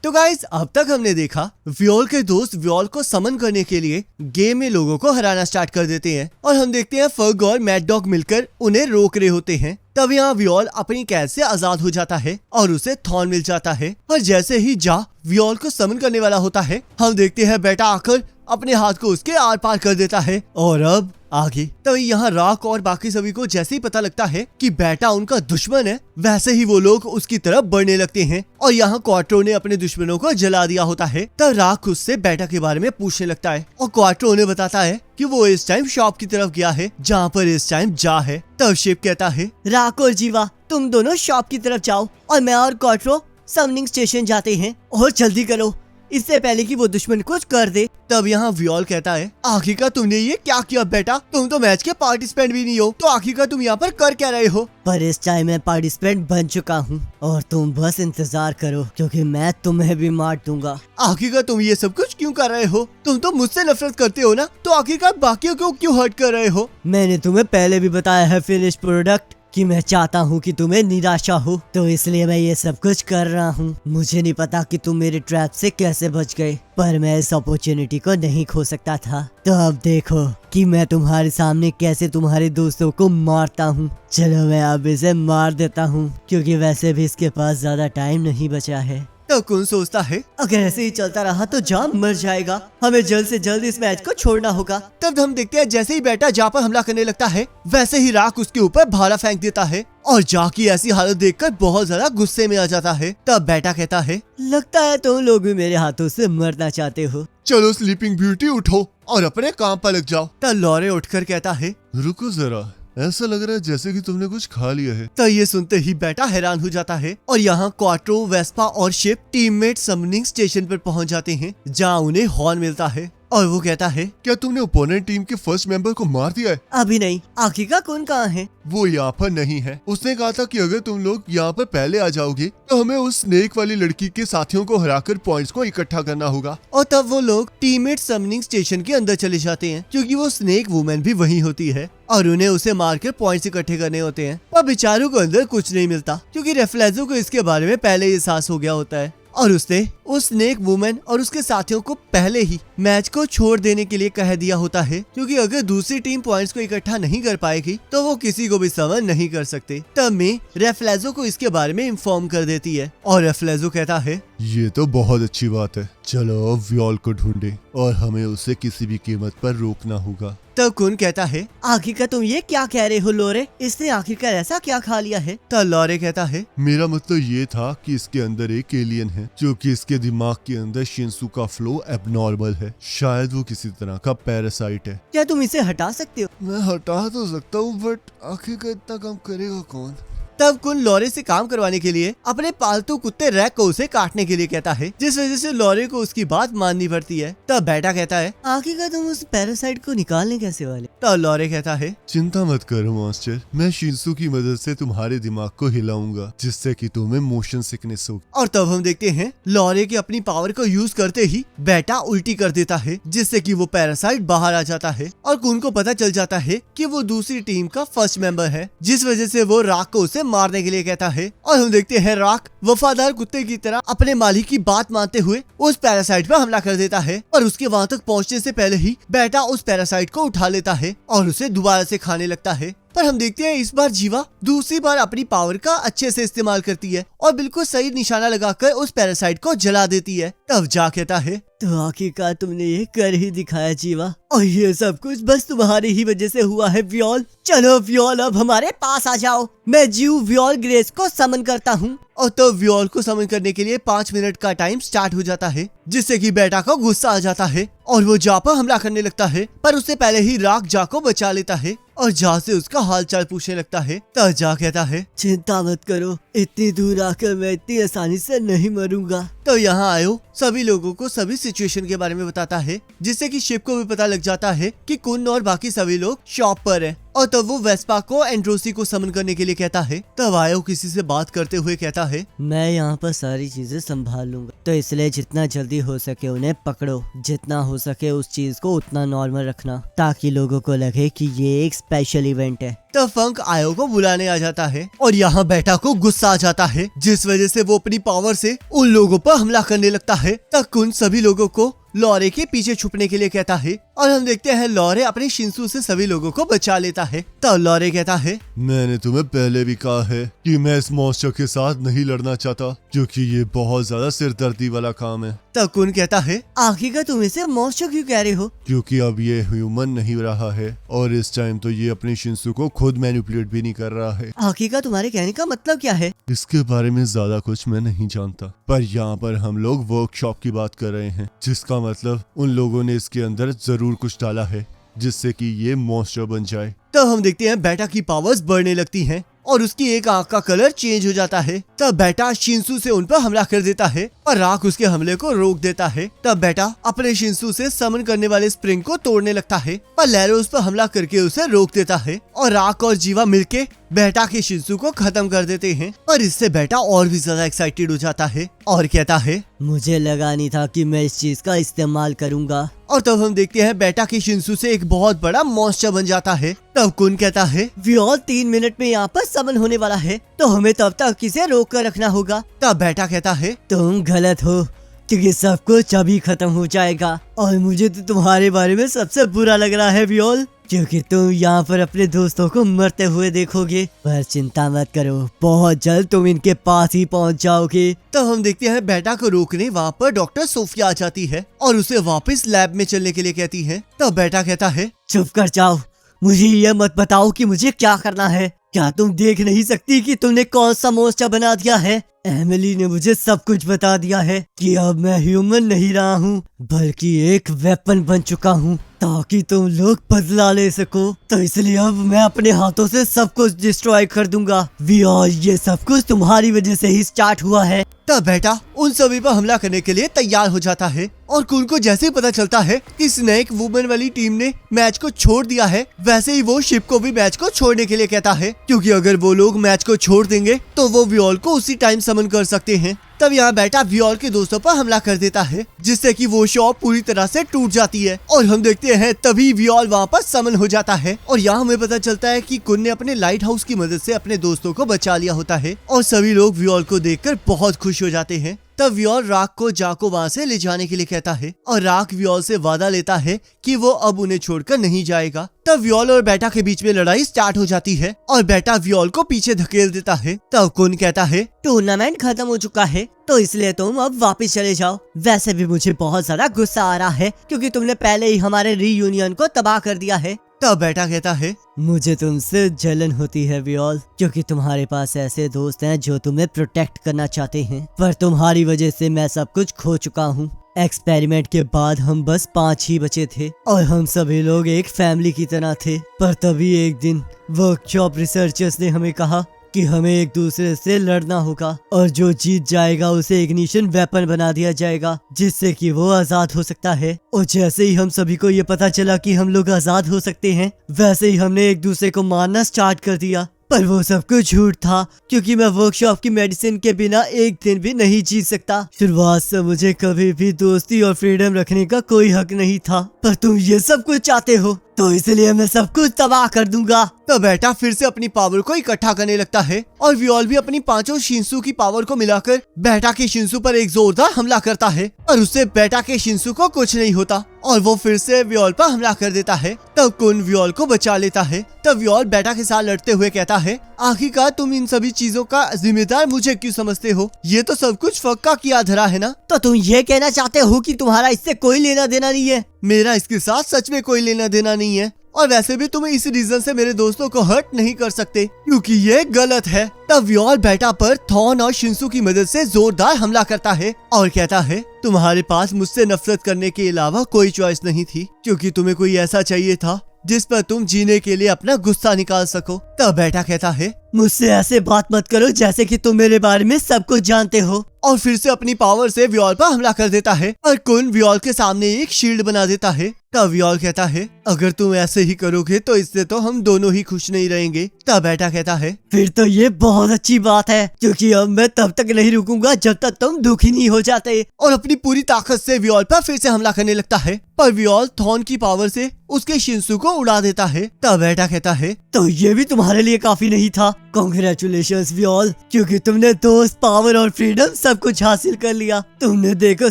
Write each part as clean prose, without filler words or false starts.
तो गाइस अब तक हमने देखा व्योल के दोस्त व्योल को समन करने के लिए गेम में लोगों को हराना स्टार्ट कर देते हैं और हम देखते हैं फग और मैड डॉग मिलकर उन्हें रोक रहे होते हैं। तब यहाँ व्योल अपनी कैद से आजाद हो जाता है और उसे थॉर्न मिल जाता है और जैसे ही जा व्योल को समन करने वाला होता है हम देखते हैं बेटा आकर अपने हाथ को उसके आर पार कर देता है और अब आगे। तभी यहाँ राक और बाकी सभी को जैसे ही पता लगता है कि बेटा उनका दुश्मन है वैसे ही वो लोग उसकी तरफ बढ़ने लगते हैं और यहाँ क्वार्टरो ने अपने दुश्मनों को जला दिया होता है। तब राक उससे बेटा के बारे में पूछने लगता है और क्वार्टरो उन्हें बताता है कि वो इस टाइम शॉप की तरफ गया है जहाँ पर इस टाइम जा है। तब शिव कहता है राक और जीवा तुम दोनों शॉप की तरफ जाओ और मैं और क्वार्टरो समनिंग स्टेशन जाते हैं और जल्दी करो इससे पहले कि वो दुश्मन कुछ कर दे। तब यहाँ व्योल कहता है आखिरकार तुमने ये क्या किया बेटा, तुम तो मैच के पार्टिसिपेंट भी नहीं हो तो आखिरकार तुम यहाँ पर कर क्या रहे हो। पर इस टाइम मैं पार्टिसिपेंट बन चुका हूँ और तुम बस इंतजार करो क्योंकि मैं तुम्हें भी मार दूंगा। आखिरकार तुम ये सब कुछ क्यों कर रहे हो, तुम तो मुझसे नफरत करते हो ना, तो आखिरकार बाकियों को क्यों हर्ट कर रहे हो। मैंने तुम्हें पहले भी बताया है फिनिश प्रोडक्ट कि मैं चाहता हूँ कि तुम्हें निराशा हो, तो इसलिए मैं ये सब कुछ कर रहा हूँ। मुझे नहीं पता कि तुम मेरे ट्रैप से कैसे बच गए पर मैं इस अपॉर्चुनिटी को नहीं खो सकता था। तो अब देखो कि मैं तुम्हारे सामने कैसे तुम्हारे दोस्तों को मारता हूँ। चलो मैं अब इसे मार देता हूँ क्योंकि वैसे भी इसके पास ज्यादा टाइम नहीं बचा है। तो कौन सोचता है अगर ऐसे ही चलता रहा तो जाम मर जाएगा, हमें जल्द से जल्द इस मैच को छोड़ना होगा। तब हम देखते हैं जैसे ही बेटा जा पर हमला करने लगता है वैसे ही राक उसके ऊपर भाला फेंक देता है और जा की ऐसी हालत देखकर बहुत ज्यादा गुस्से में आ जाता है। तब बेटा कहता है लगता है तुम लोग भी मेरे हाथों से मरना चाहते हो। चलो स्लीपिंग ब्यूटी उठो और अपने काम पर लग जाओ। तब लॉरे उठकर कहता है रुको जरा, ऐसा लग रहा है जैसे कि तुमने कुछ खा लिया है। तो ये सुनते ही बेटा हैरान हो जाता है और यहाँ क्वार्टरो, वेस्पा और शिप टीममेट समनिंग स्टेशन पर पहुंच जाते हैं जहाँ उन्हें हॉर्न मिलता है और वो कहता है क्या तुमने ओपोनेंट टीम के फर्स्ट मेंबर को मार दिया है? अभी नहीं, आखिर का कौन कहाँ है? वो यहाँ पर नहीं है। उसने कहा था कि अगर तुम लोग यहाँ पर पहले आ जाओगे तो हमें उस स्नेक वाली लड़की के साथियों को हराकर पॉइंट्स को इकट्ठा करना होगा। और तब वो लोग टीममेट समनिंग स्टेशन के अंदर चले जाते हैं क्योंकि वो स्नेक वुमेन भी वही होती है और उन्हें उसे मारकर पॉइंट्स इकट्ठे करने होते हैं। पर बेचारों को अंदर कुछ नहीं मिलता क्योंकि रेफ्लेजो को इसके बारे में पहले ही एहसास हो गया होता है और उसने उस स्नेक वुमेन और उसके साथियों को पहले ही मैच को छोड़ देने के लिए कह दिया होता है क्योंकि अगर दूसरी टीम पॉइंट्स को इकट्ठा नहीं कर पाएगी तो वो किसी को भी समन नहीं कर सकते। तब में रेफ्लेजो को इसके बारे में इन्फॉर्म कर देती है और रेफ्लेजो कहता है ये तो बहुत अच्छी बात है, चलो अब व्योल को ढूंढे और हमें उसे किसी भी कीमत पर रोकना होगा। तब कुन कहता है आखिरकार तुम ये क्या कह रहे हो लोरे, इसने आखिरकार ऐसा क्या खा लिया है? तब लॉरे कहता है मेरा मतलब ये था कि इसके अंदर एक एलियन है जो कि इसके दिमाग के अंदर शिंसू का फ्लो एबनॉर्मल है। शायद वो किसी तरह का पैरासाइट है। क्या तुम इसे हटा सकते हो? मैं हटा तो सकता हूँ बट आखिर का इतना काम करेगा कौन? तब कुन लॉरे से काम करवाने के लिए अपने पालतू कुत्ते रैक को उसे काटने के लिए कहता है जिस वजह से लॉरे को उसकी बात माननी पड़ती है। तब बेटा कहता है आखिरकार तुम उस पैरासाइट को निकालने कैसे वाले? तब लॉरे कहता है चिंता मत करो मास्टर, मैं शिंसू की मदद से तुम्हारे दिमाग को हिलाऊंगा जिससे कि तुम्हें मोशन सिकनेस हो। और तब हम देखते हैं लॉरे की अपनी पावर को यूज करते ही बेटा उल्टी कर देता है जिससे कि वो पैरासाइट बाहर आ जाता है और कुन को पता चल जाता है कि वो दूसरी टीम का फर्स्ट मेंबर है जिस वजह से वो राक को उसे मारने के लिए कहता है। और हम देखते हैं राक वफादार कुत्ते की तरह अपने मालिक की बात मानते हुए उस पैरासाइट पर हमला कर देता है और उसके वहां तक पहुंचने से पहले ही बेटा उस पैरासाइट को उठा लेता है और उसे दोबारा से खाने लगता है। पर हम देखते हैं इस बार जीवा दूसरी बार अपनी पावर का अच्छे से इस्तेमाल करती है और बिल्कुल सही निशाना लगाकर उस पैरासाइट को जला देती है। तब जा कहता है तो आखिरकार तुमने ये कर ही दिखाया जीवा, और ये सब कुछ बस तुम्हारी ही वजह से हुआ है व्योल। चलो व्योल अब हमारे पास आ जाओ, मैं जीव व्योल ग्रेस को समन करता हूँ। और तो व्योल को समन करने के लिए 5 मिनट का टाइम स्टार्ट हो जाता है जिससे कि बेटा को गुस्सा आ जाता है और वो जा पर हमला करने लगता है पर उससे पहले ही राक जा को बचा लेता है और जा से उसका हालचाल पूछने लगता है। तब जा कहता है चिंता मत करो, इतनी दूर आकर मैं इतनी आसानी से नहीं मरूंगा। तो यहाँ आयो सभी लोगों को सभी सिचुएशन के बारे में बताता है जिससे कि शिप को भी पता लग जाता है कि कुन और बाकी सभी लोग शॉप पर है और तब वो वेस्पा को एंड्रोसी को समन करने के लिए कहता है। तब आयो किसी से बात करते हुए कहता है, मैं यहाँ पर सारी चीजें संभाल लूंगा, तो इसलिए जितना जल्दी हो सके उन्हें पकड़ो। जितना हो सके उस चीज को उतना नॉर्मल रखना, ताकि लोगों को लगे कि ये एक स्पेशल इवेंट है। तब फंक आयो को बुलाने आ जाता है और यहाँ बेटा को गुस्सा आ जाता है, जिस वजह से वो अपनी पावर से उन लोगों पर हमला करने लगता है। तब उन सभी लोगों को लॉरे के पीछे छुपने के लिए कहता है और हम देखते हैं लॉरे अपने शिंसू से सभी लोगों को बचा लेता है। तब लॉरे कहता है, मैंने तुम्हें पहले भी कहा है कि मैं इस मॉन्स्टर के साथ नहीं लड़ना चाहता, क्योंकि ये बहुत ज्यादा सिरदर्दी वाला काम है। तब कुन कहता है, आखिरकार तुम इसे मॉन्स्टर क्यों कह रहे हो? क्योंकि अब ये ह्यूमन नहीं रहा है और इस टाइम तो ये अपने शिंसू को खुद मैनिपुलेट भी नहीं कर रहा है। आखिरकार तुम्हारे कहने का मतलब क्या है? इसके बारे में ज्यादा कुछ मैं नहीं जानता, पर यहाँ पर हम लोग वर्कशॉप की बात कर रहे हैं, जिसका मतलब उन लोगों ने इसके अंदर जरूर कुछ डाला है जिससे कि ये मॉन्स्टर बन जाए। तब हम देखते हैं बेटा की पावर्स बढ़ने लगती हैं और उसकी एक आंख का कलर चेंज हो जाता है। तब बेटा शिंसू से उन पर हमला कर देता है और राक उसके हमले को रोक देता है। तब बेटा अपने शिंसू से समन करने वाले स्प्रिंग को तोड़ने लगता है, पर लैरो उस पर हमला करके उसे रोक देता है और राक और जीवा मिलके बेटा के शिंसू को खत्म कर देते हैं। और इससे बेटा और भी ज्यादा एक्साइटेड हो जाता है और कहता है, मुझे लगा नहीं था कि मैं इस चीज का इस्तेमाल करूंगा। और तब हम देखते हैं बेटा के शिंसू से एक बहुत बड़ा मॉन्स्टर बन जाता है। तब कुन कहता है, व्योल 3 मिनट में यहाँ पर समन होने वाला है, तो हमें तब तक इसे रोक कर रखना होगा। तब बेटा कहता है, तुम गलत हो, क्योंकि सब कुछ अभी खत्म हो जाएगा और मुझे तो तुम्हारे बारे में सबसे बुरा लग रहा है व्योल, क्योंकि तुम यहाँ पर अपने दोस्तों को मरते हुए देखोगे। पर चिंता मत करो, बहुत जल्द तुम इनके पास ही पहुँच जाओगे। तब हम देखते हैं बेटा को रोकने वहाँ पर डॉक्टर सोफिया आ जाती है और उसे वापस लैब में चलने के लिए कहती है। तब बेटा कहता है, चुप कर जाओ, मुझे ये मत बताओ कि मुझे क्या करना है। क्या तुम देख नहीं सकती कि तुमने कौन सा मॉन्स्टर बना दिया है? एमिली ने मुझे सब कुछ बता दिया है कि अब मैं ह्यूमन नहीं रहा हूँ, बल्कि एक वेपन बन चुका हूँ, ताकि तुम लोग बदला ले सको। तो इसलिए अब मैं अपने हाथों से सब कुछ डिस्ट्रॉय कर दूंगा। और ये सब कुछ तुम्हारी वजह से ही स्टार्ट हुआ है। तब बेटा उन सभी पर हमला करने के लिए तैयार हो जाता है और कुन को जैसे ही पता चलता है कि स्नेक वुमन वाली टीम ने मैच को छोड़ दिया है, वैसे ही वो शिप को भी मैच को छोड़ने के लिए कहता है, क्योंकि अगर वो लोग मैच को छोड़ देंगे तो वो व्योल को उसी टाइम समन कर सकते हैं। तब यहाँ बेटा व्योल के दोस्तों पर हमला कर देता है, जिससे कि वो शॉप पूरी तरह से टूट जाती है और हम देखते हैं तभी व्योल वहाँ पर समन हो जाता है। और यहाँ हमें पता चलता है कि कुन ने अपने लाइट हाउस की मदद से अपने दोस्तों को बचा लिया होता है और सभी लोग व्योल को देखकर बहुत खुश हो जाते हैं। तब व्योल राक को जाको वहाँ से ले जाने के लिए कहता है और राक व्योल से वादा लेता है कि वो अब उन्हें छोड़कर नहीं जाएगा। तब व्योल और बेटा के बीच में लड़ाई स्टार्ट हो जाती है और बेटा व्योल को पीछे धकेल देता है। तब कुन कहता है, टूर्नामेंट खत्म हो चुका है, तो इसलिए तुम अब वापस चले जाओ। वैसे भी मुझे बहुत ज्यादा गुस्सा आ रहा है, क्योंकि तुमने पहले ही हमारे रीयूनियन को तबाह कर दिया है। तब बेटा कहता है, मुझे तुमसे जलन होती है व्योल, क्योंकि तुम्हारे पास ऐसे दोस्त हैं जो तुम्हें प्रोटेक्ट करना चाहते हैं, पर तुम्हारी वजह से मैं सब कुछ खो चुका हूँ। एक्सपेरिमेंट के बाद हम बस 5 ही बचे थे और हम सभी लोग एक फैमिली की तरह थे। पर तभी एक दिन वर्कशॉप रिसर्चर्स ने हमें कहा कि हमें एक दूसरे से लड़ना होगा और जो जीत जाएगा उसे इग्निशन वेपन बना दिया जाएगा, जिससे कि वो आजाद हो सकता है। और जैसे ही हम सभी को ये पता चला कि हम लोग आजाद हो सकते हैं, वैसे ही हमने एक दूसरे को मारना स्टार्ट कर दिया। पर वो सब कुछ झूठ था, क्योंकि मैं वर्कशॉप की मेडिसिन के बिना एक दिन भी नहीं जी सकता। शुरुआत से मुझे कभी भी दोस्ती और फ्रीडम रखने का कोई हक नहीं था, पर तुम ये सब कुछ चाहते हो, तो इसलिए मैं सब कुछ तबाह कर दूंगा। तो बेटा फिर से अपनी पावर को इकट्ठा करने लगता है और व्योल भी अपनी 5 शिंसू की पावर को मिलाकर बेटा के शिंसू पर एक जोरदार हमला करता है और उससे बेटा के शिंसू को कुछ नहीं होता और वो फिर से व्योल पर हमला कर देता है। तब कुन व्योल को बचा लेता है। तब व्योल बेटा के साथ लड़ते हुए कहता है, आखिरकार तुम इन सभी चीजों का जिम्मेदार मुझे क्यों समझते हो? ये तो सब कुछ फक्का किया धरा है ना? तो तुम ये कहना चाहते हो कि तुम्हारा इससे कोई लेना देना नहीं है? मेरा इसके साथ सच में कोई लेना देना नहीं है और वैसे भी तुम इस रीजन से मेरे दोस्तों को हर्ट नहीं कर सकते, क्योंकि ये गलत है। तब व्योल बेटा पर थॉर्न और शिंसू की मदद से जोरदार हमला करता है और कहता है, तुम्हारे पास मुझसे नफरत करने के अलावा कोई चॉइस नहीं थी, क्योंकि तुम्हें कोई ऐसा चाहिए था जिस पर तुम जीने के लिए अपना गुस्सा निकाल सको। तब बेटा कहता है, मुझसे ऐसे बात मत करो जैसे कि तुम मेरे बारे में सब कुछ जानते हो। और फिर से अपनी पावर से व्योल पर हमला कर देता है और कुन व्योल के सामने एक शील्ड बना देता है। तब व्योल कहता है अगर तुम ऐसे ही करोगे तो इससे तो हम दोनों ही खुश नहीं रहेंगे। तब बेटा कहता है फिर तो ये बहुत अच्छी बात है, क्योंकि अब मैं तब तक नहीं रुकूंगा जब तक तुम दुखी नहीं हो जाते। और अपनी पूरी ताकत से व्योल पर फिर से हमला करने लगता है, पर व्योल थॉर्न की पावर से उसके शिंसू को उड़ा देता है। तब बेटा कहता है तो ये भी तुम्हारे लिए काफी नहीं था। कांग्रेचुलेशंस व्योल, क्योंकि तुमने दोस्त, पावर और फ्रीडम सब कुछ हासिल कर लिया। तुमने देखो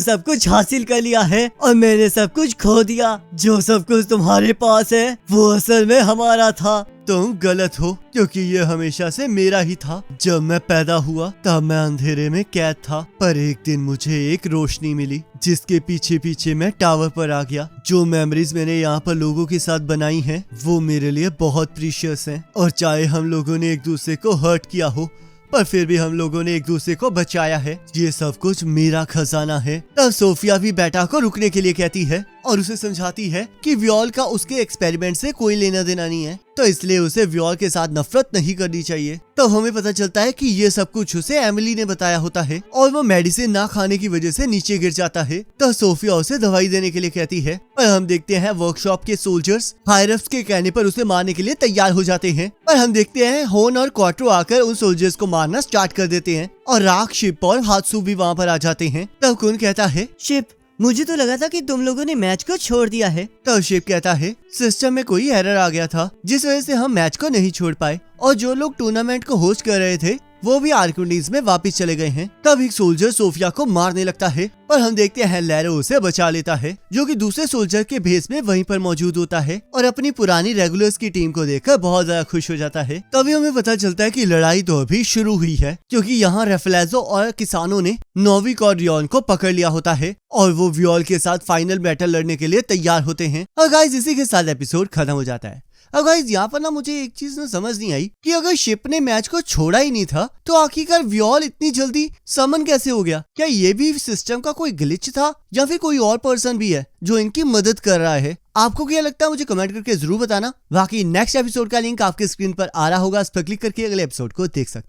सब कुछ हासिल कर लिया है और मैंने सब कुछ खो दिया। जो सब कुछ तुम्हारे पास है वो असल में हमारा था। तुम गलत हो, क्योंकि ये हमेशा से मेरा ही था। जब मैं पैदा हुआ तब मैं अंधेरे में कैद था, पर एक दिन मुझे एक रोशनी मिली जिसके पीछे पीछे मैं टावर पर आ गया। जो मेमोरीज मैंने यहाँ पर लोगों के साथ बनाई हैं वो मेरे लिए बहुत प्रीशियस हैं। और चाहे हम लोगों ने एक दूसरे को हर्ट किया हो, पर फिर भी हम लोगों ने एक दूसरे को बचाया है। ये सब कुछ मेरा खजाना है। तब सोफिया भी बेटा को रुकने के लिए कहती है और उसे समझाती है कि व्योल का उसके एक्सपेरिमेंट से कोई लेना देना नहीं है, तो इसलिए उसे व्योल के साथ नफरत नहीं करनी चाहिए। तो हमें पता चलता है कि ये सब कुछ उसे एमिली ने बताया होता है और वो मेडिसिन ना खाने की वजह से नीचे गिर जाता है। तो सोफिया उसे दवाई देने के लिए कहती है और हम देखते हैं वर्कशॉप के सोल्जर्स हायरफ्स के कहने पर उसे मारने के लिए तैयार हो जाते हैं। और हम देखते हैं होन और क्वार्टरो आकर उन सोल्जर्स को मारना स्टार्ट कर देते हैं और राख, शिप और हात्सू भी वहाँ पर आ जाते हैं। तब कुन कहता है शिप, मुझे तो लगा था कि तुम लोगों ने मैच को छोड़ दिया है। तब शिप कहता है सिस्टम में कोई एरर आ गया था जिस वजह से हम मैच को नहीं छोड़ पाए, और जो लोग टूर्नामेंट को होस्ट कर रहे थे वो भी आर्कनिस में वापस चले गए हैं। तब एक सोल्जर सोफिया को मारने लगता है और हम देखते हैं लैरो उसे बचा लेता है, जो कि दूसरे सोल्जर के भेस में वहीं पर मौजूद होता है और अपनी पुरानी रेगुलर्स की टीम को देखकर बहुत ज्यादा खुश हो जाता है। तभी हमें पता चलता है कि लड़ाई तो अभी शुरू हुई है, क्योंकि यहाँ रेफलेजो और किसानों ने नोविक और रियोन को पकड़ लिया होता है और वो व्योल के साथ फाइनल बैटल लड़ने के लिए तैयार होते हैं। और गाइस इसी के साथ एपिसोड खत्म हो जाता है। अब गाइस यहाँ पर ना मुझे एक चीज ना समझ नहीं आई कि अगर शिप ने मैच को छोड़ा ही नहीं था तो आखिरकार व्योल इतनी जल्दी समन कैसे हो गया? क्या ये भी सिस्टम का कोई ग्लिच था या फिर कोई और पर्सन भी है जो इनकी मदद कर रहा है? आपको क्या लगता है मुझे कमेंट करके जरूर बताना। बाकी नेक्स्ट एपिसोड का लिंक आपके स्क्रीन पर आ रहा होगा, उस पर क्लिक करके अगले एपिसोड को देख सकते हैं।